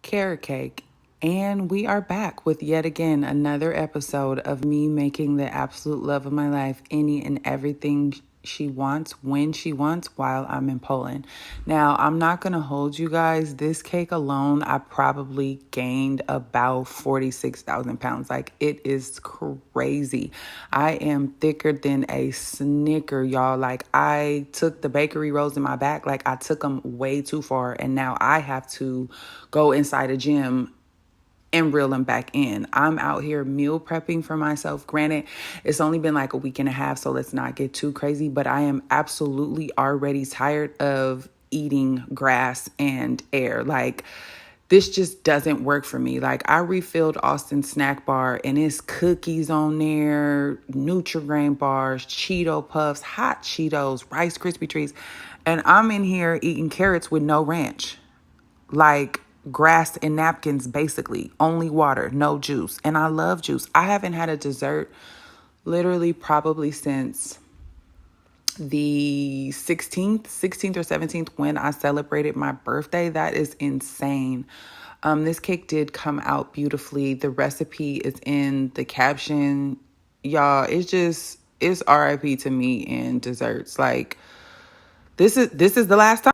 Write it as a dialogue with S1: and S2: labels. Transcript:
S1: carrot cake. And we are back with yet again another episode of me making the absolute love of my life any and everything she wants when she wants while I'm in Poland. Now, I'm not going to hold you guys. This cake alone, I probably gained about 46,000 pounds. Like, it is crazy. I am thicker than a Snicker, y'all. Like, I took the bakery rolls in my back. Like, I took them way too far. And now I have to go inside a gym and reel them back in. I'm out here meal prepping for myself. Granted, it's only been like a week and a half, so let's not get too crazy, but I am absolutely already tired of eating grass and air. Like, this just doesn't work for me. Like, I refilled Austin's snack bar and it's cookies on there, Nutri-Grain bars, Cheeto Puffs, hot Cheetos, Rice Krispie Treats, and I'm in here eating carrots with no ranch. Like, grass and napkins, basically. Only water, no juice. And I love juice. I haven't had a dessert literally probably since the 16th or 17th when I celebrated my birthday. That is insane. This cake did come out beautifully. The recipe is in the caption. Y'all, it's RIP to me and desserts. Like, this is the last time.